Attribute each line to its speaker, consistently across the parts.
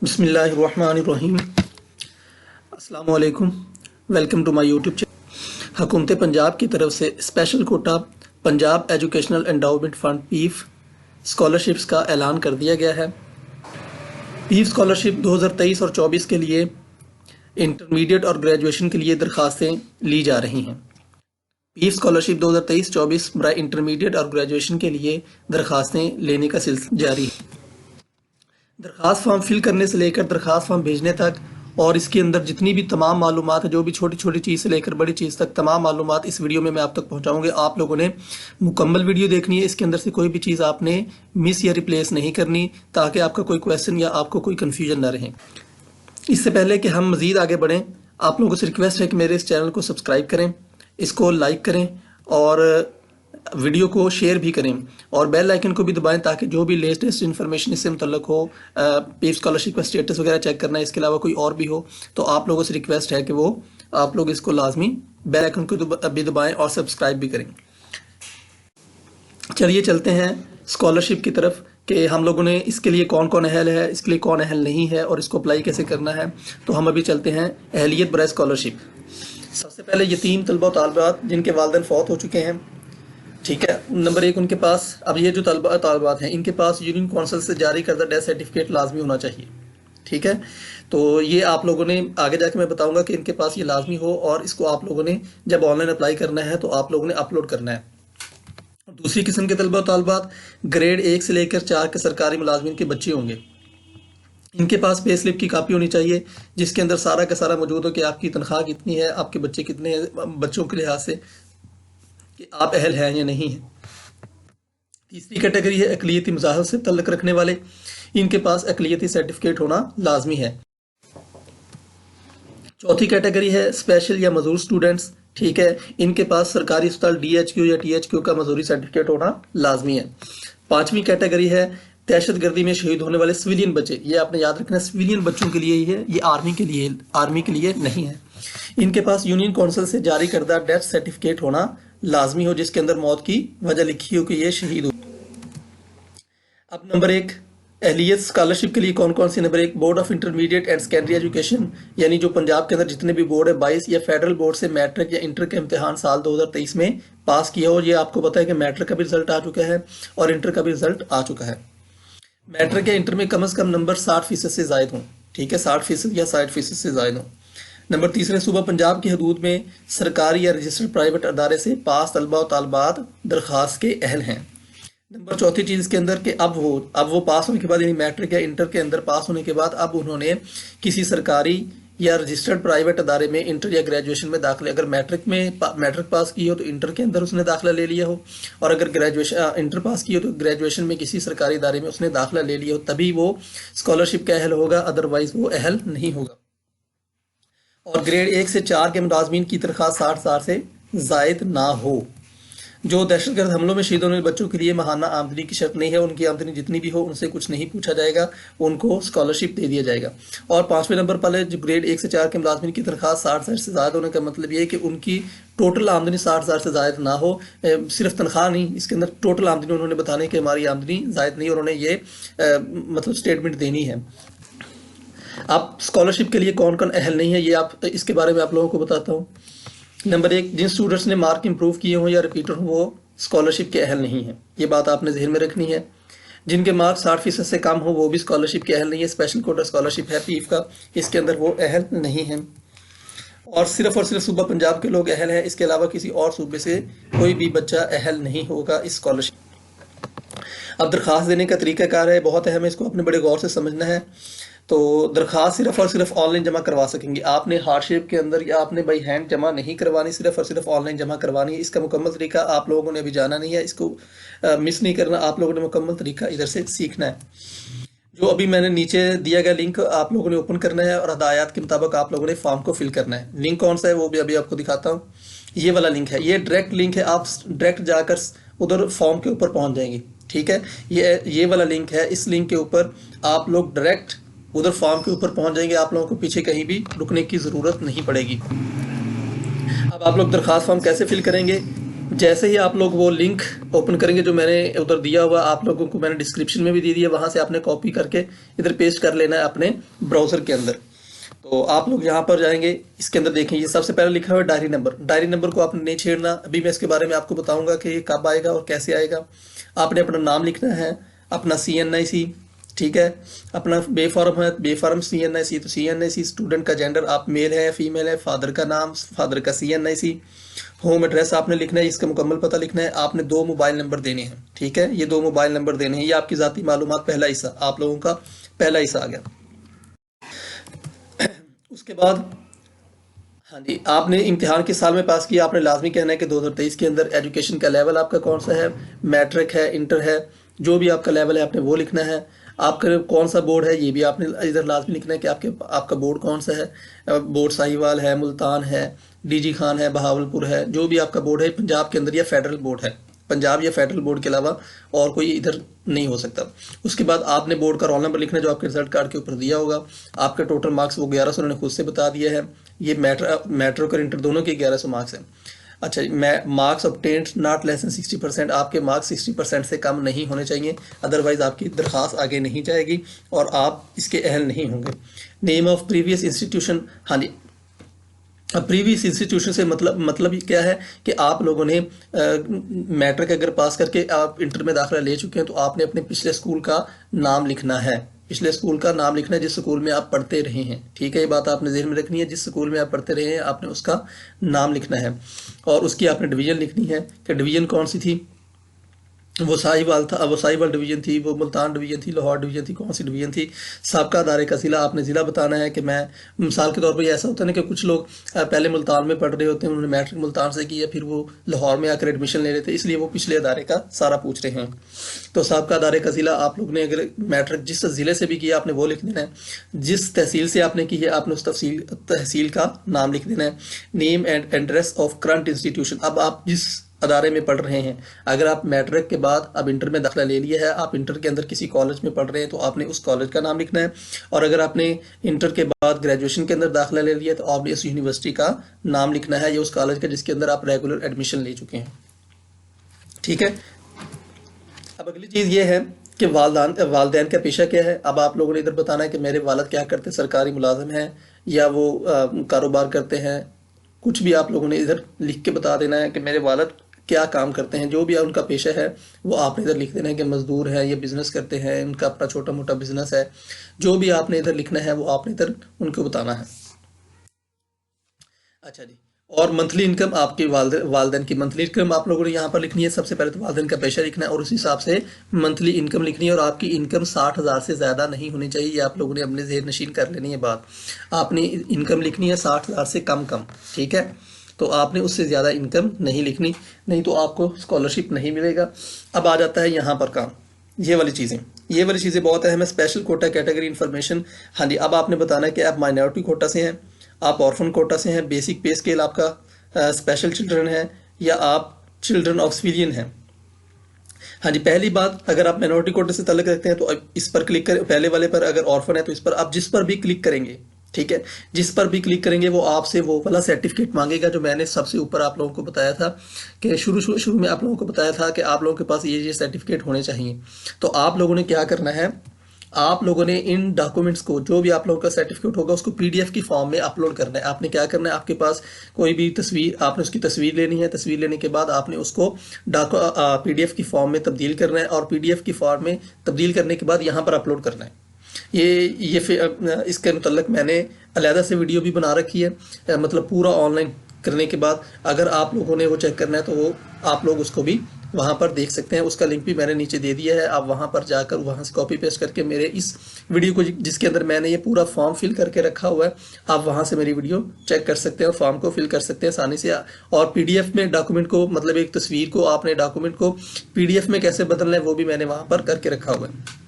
Speaker 1: बिस्मिल्लाहिर्रहमानिर्रहीम। अस्सलामु अलैकुम। Welcome to my YouTube channel. हुकूमत पंजाब की तरफ से special quota Punjab educational endowment fund PEEF scholarships का ऐलान कर दिया गया है। पीफ स्कॉलरशिप 2023 और 24 के लिए इंटरमीडिएट और ग्रेजुएशन के लिए दरखास्तें ली जा रही हैं। पीफ स्कॉलरशिप 2023-24 बराए इंटरमीडिएट और ग्रेजुएशन के लिए दरखास्तें लेने का सिलसिला जारी है। दरखास्त फॉर्म फिल करने से लेकर दरखास्त फॉर्म भेजने तक और इसके अंदर जितनी भी तमाम मालूमात है, जो भी छोटी छोटी चीज़ से लेकर बड़ी चीज़ तक तमाम मालूमात इस वीडियो में मैं आप तक पहुंचाऊंगा। आप लोगों ने मुकम्मल वीडियो देखनी है। इसके अंदर से कोई भी चीज़ आपने मिस या रिप्लेस नहीं करनी, ताकि आपका कोई क्वेश्चन या आपको कोई कन्फ्यूजन ना रहे। इससे पहले कि हम मज़ीद आगे बढ़ें, आप लोगों से रिक्वेस्ट है कि मेरे इस चैनल को सब्सक्राइब करें, इसको लाइक करें और वीडियो को शेयर भी करें और बेल आइकन को भी दबाएं, ताकि जो भी लेटेस्ट इन्फॉर्मेशन इससे मुतल्लक हो, पीफ स्कॉलरशिप का स्टेटस वगैरह चेक करना है, इसके अलावा कोई और भी हो, तो आप लोगों से रिक्वेस्ट है कि वो आप लोग इसको लाजमी बेल आइकन को भी दबाएं और सब्सक्राइब भी करें। चलिए चलते हैं स्कॉलरशिप की तरफ कि हम लोगों ने इसके लिए कौन कौन अहल है, इसके लिए कौन अहल नहीं है और इसको अप्लाई कैसे करना है। तो हम अभी चलते हैं अहलियत बराए स्कॉलरशिप। सबसे पहले यतीम तलबा और तालिबात जिनके वालिदैन फौत हो चुके हैं, ठीक है, नंबर 1 उनके पास, अब ये जो तालिबात हैं इनके पास यूनियन काउंसिल से जारी करदा डेथ सर्टिफिकेट लाजमी होना चाहिए। ठीक है, तो ये आप लोगों ने आगे जाके मैं बताऊंगा कि इनके पास ये लाजमी हो और इसको आप लोगों ने जब ऑनलाइन अप्लाई करना है तो आप लोगों ने अपलोड करना है। दूसरी किस्म के तलबा तालिबात ग्रेड 1 से लेकर 4 के सरकारी मुलाजमिन के बच्चे होंगे। इनके पास पे स्लिप की कापी होनी चाहिए जिसके अंदर सारा का सारा मौजूद हो कि आपकी तनख्वाह कितनी है, आपके बच्चे कितने हैं, बच्चों के लिहाज से कि आप अहल हैं या नहीं हैं। तीसरी कैटेगरी है अकलियती मज़ाहब से तल्लुक़ रखने वाले, इनके पास अकलियती सर्टिफिकेट होना लाजमी है। चौथी कैटेगरी है स्पेशल या मजदूर स्टूडेंट्स, ठीक है, इनके पास सरकारी अस्पताल DHQ या THQ का मजदूरी सर्टिफिकेट होना लाजमी है। पांचवी कैटेगरी है दहशत गर्दी में शहीद होने वाले सिविलियन बच्चे, ये आपने याद रखना सिविलियन बच्चों के लिए ही है, ये आर्मी के लिए नहीं है। इनके पास यूनियन काउंसिल से जारी करदा डेथ सर्टिफिकेट होना लाजमी हो जिसके अंदर मौत की वजह लिखी हो कि ये शहीद हो। अब नंबर 1 अहलियत स्कॉलरशिप के लिए कौन कौन सी। Number 1 board of intermediate and secondary education, यानी जो पंजाब के अंदर जितने भी बोर्ड है 22 या फेडरल बोर्ड से मैट्रिक या इंटर का इम्तिहान साल 2023 में पास किया हो। ये आपको पता है कि मैट्रिक का भी रिजल्ट आ चुका है और इंटर का भी रिजल्ट आ चुका है। मैट्रिक या इंटर में कम से कम नंबर 60% से जायद हों, ठीक है, 60% या 60% से जायद हों। नंबर 3 सूबा पंजाब की हदूद में सरकारी या रजिस्टर्ड प्राइवेट अदारे से पास तलबा और तालिबात दरख्वास्त के अहल हैं। नंबर 4 चीज़ इसके अंदर कि अब वो पास होने के बाद, यानी मैट्रिक या इंटर के अंदर पास होने के बाद अब उन्होंने किसी सरकारी या रजिस्टर्ड प्राइवेट अदारे में इंटर या ग्रेजुएशन में दाखिले, अगर मैट्रिक पास की हो तो इंटर के अंदर उसने दाखिला ले लिया हो, और अगर ग्रेजुएशन इंटर पास की हो तो ग्रेजुएशन में किसी सरकारी इदारे में उसने दाखिला ले लिया हो, तभी वो स्कॉलरशिप का अहल होगा, अदरवाइज वो अहल नहीं होगा। और ग्रेड 1 से 4 के मुलाजमीन की तनख्वाह 60,000 से जायद ना हो। जो दहशतगर्द हमलों में शहीद होने वाले बच्चों के लिए महाना आमदनी की शर्त नहीं है, उनकी आमदनी जितनी भी हो उनसे कुछ नहीं पूछा जाएगा, उनको स्कॉलरशिप दे दिया जाएगा। और 5वें नंबर पर जो ग्रेड 1 से 4 के मुलाजमीन की तनख्वाह 60,000 से ज़्यादा होने का मतलब ये है कि उनकी टोटल आमदनी 60,000 से ज़ायद ना हो। सिर्फ तनख्वाह नहीं, इसके अंदर टोटल आमदनी उन्होंने बताने कि हमारी आमदनी ज़ायद नहीं, उन्होंने ये मतलब स्टेटमेंट देनी है। अब स्कॉलरशिप के लिए कौन कौन अहल नहीं है, ये आप इसके बारे में आप लोगों को बताता हूँ। नंबर 1 जिन स्टूडेंट्स ने मार्क इंप्रूव किए हों या रिपीटर हों वो स्कॉलरशिप के अहल नहीं है, ये बात आपने जहन में रखनी है। जिनके मार्क 60% से कम हो वो भी स्कॉलरशिप के अहल नहीं है। स्पेशल कोटा स्कॉलरशिप है पीफ का, इसके अंदर वो अहल नहीं है। और सिर्फ सूबा पंजाब के लोग अहल हैं, इसके अलावा किसी और सूबे से कोई भी बच्चा अहल नहीं होगा इस स्कॉलरशिप। अब दरख्वास्त देने का तरीकाकार है, बहुत अहम है, इसको अपने बड़े गौर से समझना है। तो दरख्वास्त सिर्फ ऑनलाइन जमा करवा सकेंगे, आपने हार्डशिप के अंदर या आपने बाई हैंड जमा नहीं करवानी, सिर्फ ऑनलाइन जमा करवानी है। इसका मुकम्मल तरीका आप लोगों ने अभी जाना नहीं है, इसको मिस नहीं करना, आप लोगों ने मुकम्मल तरीका इधर से सीखना है। जो अभी मैंने नीचे दिया गया लिंक आप लोगों ने ओपन करना है और हदायत के मुताबिक आप लोगों ने फॉर्म को फिल करना है। लिंक कौन सा है वो भी अभी आपको दिखाता हूँ। ये वाला लिंक है, ये डायरेक्ट लिंक है, आप डायरेक्ट जाकर उधर फॉर्म के ऊपर पहुँच जाएंगे, ठीक है। ये वाला लिंक है, इस लिंक के ऊपर आप लोग डायरेक्ट उधर फॉर्म के ऊपर पहुंच जाएंगे, आप लोगों को पीछे कहीं भी रुकने की ज़रूरत नहीं पड़ेगी। अब आप लोग दरख्वास्त फॉर्म कैसे फिल करेंगे, जैसे ही आप लोग वो लिंक ओपन करेंगे जो मैंने उधर दिया हुआ, आप लोगों को मैंने डिस्क्रिप्शन में भी दे दिया, वहां से आपने कॉपी करके इधर पेस्ट कर लेना है अपने ब्राउजर के अंदर। तो आप लोग यहाँ पर जाएंगे, इसके अंदर देखें ये सबसे पहले लिखा हुआ है डायरी नंबर। डायरी नंबर को आपने नहीं छेड़ना, अभी मैं इसके बारे में आपको बताऊंगा कि ये कब आएगा और कैसे आएगा। आपने अपना नाम लिखना है, अपना CNIC, ठीक है, अपना बे फॉर्म है, बे फॉर्म CNIC, तो CNIC, स्टूडेंट का जेंडर आप मेल है फीमेल है, फादर का नाम, फादर का CNIC, होम एड्रेस आपने लिखना है, इसका मुकम्मल पता लिखना है, आपने 2 मोबाइल नंबर देने हैं, ठीक है, ये 2 मोबाइल नंबर देने हैं, ये आपकी ज़ाती मालूमात पहला हिस्सा, आप लोगों का पहला हिस्सा आ गया। उसके बाद हाँ जी, आपने इम्तिहान किस साल में पास किया, आपने लाजमी कहना है कि 2023 के अंदर। एजुकेशन का लेवल आपका कौन सा है, मैट्रिक है, इंटर है, जो भी आपका लेवल है आपने वो लिखना है। आपका कौन सा बोर्ड है ये भी आपने इधर लाजमी लिखना है कि आपका बोर्ड कौन सा है। बोर्ड साहिवाल है, मुल्तान है, DG खान है, बहावलपुर है, जो भी आपका बोर्ड है पंजाब के अंदर या फेडरल बोर्ड है, पंजाब या फेडरल बोर्ड के अलावा और कोई इधर नहीं हो सकता। उसके बाद आपने बोर्ड का रोल नंबर लिखना है जो आपके रिजल्ट कार्ड के ऊपर दिया होगा। आपके टोटल मार्क्स वो 1100 उन्होंने खुद से बता दिया है, ये मैट्रिक और इंटर दोनों के 1100 मार्क्स हैं। अच्छा, marks obtained not less than 60%, आपके मार्क्स 60% से कम नहीं होने चाहिए, अदरवाइज आपकी दरख्वास्त आगे नहीं जाएगी और आप इसके अहल नहीं होंगे। नेम ऑफ प्रीवियस इंस्टीट्यूशन, हाँ जी, अब प्रीवियस इंस्टीट्यूशन से मतलब क्या है कि आप लोगों ने मैट्रिक अगर पास करके आप इंटर में दाखिला ले चुके हैं तो आपने अपने पिछले स्कूल का नाम लिखना है, पिछले स्कूल का नाम लिखना है जिस स्कूल में आप पढ़ते रहे हैं, ठीक है, ये बात आपने ज़हन में रखनी है, जिस स्कूल में आप पढ़ते रहे हैं आपने उसका नाम लिखना है और उसकी आपने डिवीज़न लिखनी है कि डिवीज़न कौन सी थी, वो साहिवाल था, वो साहिवाल डिवीजन थी, वो मुल्तान डिवीजन थी, लाहौर डिवीजन थी, कौन सी डिवीजन थी। सबका दायरे का ज़िला आपने ज़िला बताना है कि मैं मिसाल के तौर पर ऐसा होता है ना कि कुछ लोग पहले मुल्तान में पढ़ रहे होते हैं, उन्होंने मैट्रिक मुल्तान से किया, फिर वो लाहौर में आकर एडमिशन ले रहे थे, इसलिए वो पिछले अदारे का सारा पूछ रहे हैं। तो सबका दायरे का ज़िला आप लोग ने अगर मैट्रिक जिस ज़िले से भी किया आपने वो लिख देना है, जिस तहसील से आपने की है आपने उस तहसील का नाम लिख देना है। Name and address of current institution, अब आप जिस अदारे में पढ़ रहे हैं, अगर आप मैट्रिक के बाद अब इंटर में दाखिला ले लिया है, आप इंटर के अंदर किसी कॉलेज में पढ़ रहे हैं तो आपने उस कॉलेज का नाम लिखना है, और अगर आपने इंटर के बाद ग्रेजुएशन के अंदर दाखिला ले लिया तो आपने इस यूनिवर्सिटी का नाम लिखना है या उस कॉलेज का जिसके अंदर आप रेगुलर एडमिशन ले चुके हैं, ठीक है। अब अगली चीज़ ये है कि वालदैन का पेशा क्या है। अब आप लोगों ने इधर बताना है कि मेरे वालिद क्या करते हैं, सरकारी मुलाजिम हैं या वो कारोबार करते हैं, कुछ भी आप लोगों ने इधर लिख के बता देना है कि मेरे वालिद क्या काम करते हैं, जो भी उनका पेशा है वो आपने इधर लिख देना है कि मजदूर है, ये बिजनेस करते हैं, उनका अपना छोटा मोटा बिजनेस है, जो भी आपने इधर लिखना है वो आपने इधर उनको बताना है। अच्छा जी, और मंथली इनकम आपके वालदेन की मंथली इनकम आप लोगों ने यहाँ पर लिखनी है। सबसे पहले तो वालदेन का पेशा लिखना है और उस हिसाब से मंथली इनकम लिखनी है, और आपकी इनकम 60,000 से ज़्यादा नहीं होनी चाहिए, ये आप लोगों ने अपने ज़हन नशीन कर लेनी है बात। आपने इनकम लिखनी है 60,000 से कम, ठीक है, तो आपने उससे ज़्यादा इनकम नहीं लिखनी, नहीं तो आपको स्कॉलरशिप नहीं मिलेगा। अब आ जाता है यहाँ पर काम, ये वाली चीज़ें बहुत अहम है। स्पेशल कोटा कैटेगरी इन्फॉर्मेशन, हाँ जी, अब आपने बताना है कि आप माइनॉरिटी कोटा से हैं, आप ऑर्फन कोटा से हैं, बेसिक पे स्केल आपका स्पेशल चिल्ड्रन है, या आप चिल्ड्रन ऑफ सिविलियन हैं। हाँ जी, पहली बात, अगर आप माइनॉरिटी कोटे से ताल्लुक रखते हैं तो इस पर क्लिक करें, पहले वाले पर। अगर ऑर्फन है तो इस पर आप जिस पर भी क्लिक करेंगे, ठीक है, जिस पर भी क्लिक करेंगे वो आपसे वो वाला सर्टिफिकेट मांगेगा जो मैंने सबसे ऊपर आप लोगों को बताया था कि शुरू में आप लोगों को बताया था कि आप लोगों के पास ये सर्टिफिकेट होने चाहिए। तो आप लोगों ने क्या करना है, आप लोगों ने इन डॉक्यूमेंट्स को, जो भी आप लोगों का सर्टिफिकेट होगा, उसको PDF की फॉर्म में अपलोड करना है। आपने क्या करना है, आपके पास कोई भी तस्वीर, आपने उसकी तस्वीर लेनी है, तस्वीर लेने के बाद आपने उसको PDF की फॉर्म में तब्दील करना है, और PDF की फॉर्म में तब्दील करने के बाद यहाँ पर अपलोड करना है। इसके मुतल्लिक मैंने अलहदा से वीडियो भी बना रखी है, मतलब पूरा ऑनलाइन करने के बाद अगर आप लोगों ने वो चेक करना है तो वो आप लोग उसको भी वहाँ पर देख सकते हैं। उसका लिंक भी मैंने नीचे दे दिया है, आप वहाँ पर जाकर वहाँ से कॉपी पेस्ट करके मेरे इस वीडियो को, जिसके अंदर मैंने ये पूरा फॉर्म फिल करके रखा हुआ है, आप वहाँ से मेरी वीडियो चेक कर सकते हैं और फॉर्म को फिल कर सकते हैं आसानी से। और PDF में डॉक्यूमेंट को, मतलब एक तस्वीर को आपने डॉक्यूमेंट को PDF में कैसे बदलना है वो भी मैंने वहाँ पर करके रखा हुआ है।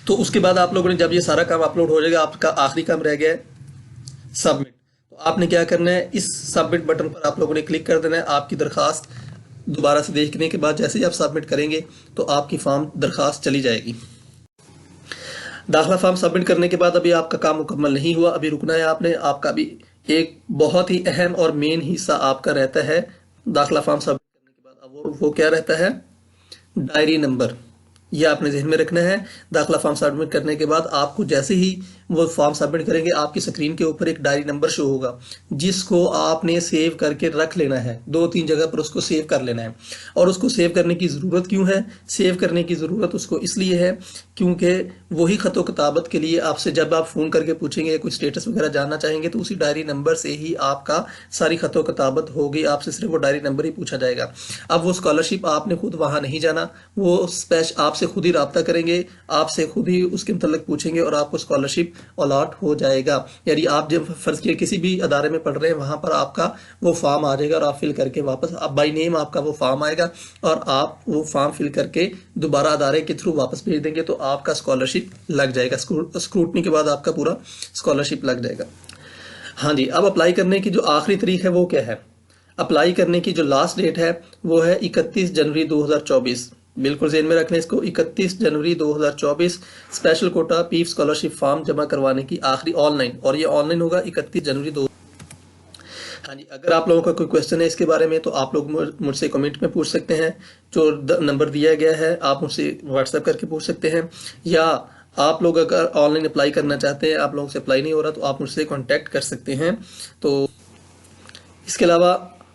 Speaker 1: तो उसके बाद आप लोगों ने, जब ये सारा काम अपलोड हो जाएगा, आपका आखिरी काम रह गया है सबमिट। तो आपने क्या करना है, इस सबमिट बटन पर आप लोगों ने क्लिक कर देना है। आपकी दरखास्त दोबारा से देखने के बाद जैसे ही आप सबमिट करेंगे तो आपकी फॉर्म दरखास्त चली जाएगी। दाखिला फॉर्म सबमिट करने के बाद अभी आपका काम मुकम्मल नहीं हुआ, अभी रुकना है आपने। आपका भी एक बहुत ही अहम और मेन हिस्सा आपका रहता है दाखिला फॉर्म सबमिट करने वो क्या रहता है, डायरी नंबर। ये आपने ध्यान में रखना है। दाखिला फॉर्म सबमिट करने के बाद आपको जैसे ही वो फॉर्म सबमिट करेंगे, आपकी स्क्रीन के ऊपर एक डायरी नंबर शो होगा, जिसको आपने सेव करके रख लेना है। 2-3 जगह पर उसको सेव कर लेना है। और उसको सेव करने की ज़रूरत क्यों है? सेव करने की ज़रूरत उसको इसलिए है क्योंकि वही खतो किताबत के लिए आपसे जब आप फ़ोन करके पूछेंगे, कोई स्टेटस वगैरह जानना चाहेंगे, तो उसी डायरी नंबर से ही आपका सारी खतो किताबत होगी। आपसे सिर्फ वो डायरी नंबर ही पूछा जाएगा। अब वो स्कॉलरशिप आपने खुद वहाँ नहीं जाना, वो आपसे खुद ही राब्ता करेंगे, आपसे खुद ही उसके मतलब पूछेंगे और आपको स्कॉलरशिप अलॉट हो जाएगा। यानी आप जब फर्ज किए किसी भी अदारे में पढ़ रहे हैं, वहाँ पर आपका वो फॉर्म आ जाएगा और आप फिल करके वापस, आप बाई नेम आपका वो फॉर्म आएगा और आप वो फॉर्म फिल करके दोबारा अदारे के थ्रू वापस भेज देंगे, तो आपका स्कॉलरशिप लग जाएगा। स्क्रूटनी के बाद आपका पूरा स्कॉलरशिप लग जाएगा। हाँ जी, अब अप्लाई करने की जो आखिरी तारीख है वो क्या है? अप्लाई करने की जो लास्ट डेट है वो है 31 जनवरी 2024। बिल्कुल ज़हन में रखना इसको, 31 जनवरी 2024 स्पेशल कोटा पीफ स्कॉलरशिप फॉर्म जमा करवाने की आखिरी ऑनलाइन, और ये ऑनलाइन होगा 31 जनवरी 2। हाँ जी, अगर आप लोगों का कोई क्वेश्चन है इसके बारे में तो आप लोग मुझसे कमेंट में पूछ सकते हैं। जो नंबर दिया गया है आप मुझसे व्हाट्सएप करके पूछ सकते हैं, या आप लोग अगर ऑनलाइन अप्लाई करना चाहते हैं, आप लोगों से अप्लाई नहीं हो रहा, तो आप मुझसे कॉन्टैक्ट कर सकते हैं। तो इसके अलावा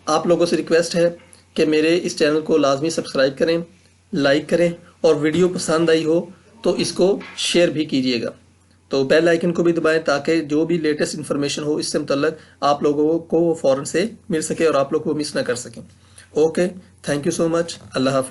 Speaker 1: आप लोगों से रिक्वेस्ट है कि मेरे इस चैनल को लाजमी सब्सक्राइब करें, लाइक करें, और वीडियो पसंद आई हो तो इसको शेयर भी कीजिएगा। तो बेल आइकन को भी दबाएं ताकि जो भी लेटेस्ट इन्फॉर्मेशन हो इससे मुतल्लक आप लोगों को फ़ौरन से मिल सके और आप लोग को मिस ना कर सकें। Okay, thank you so much. Allah हाफिज़।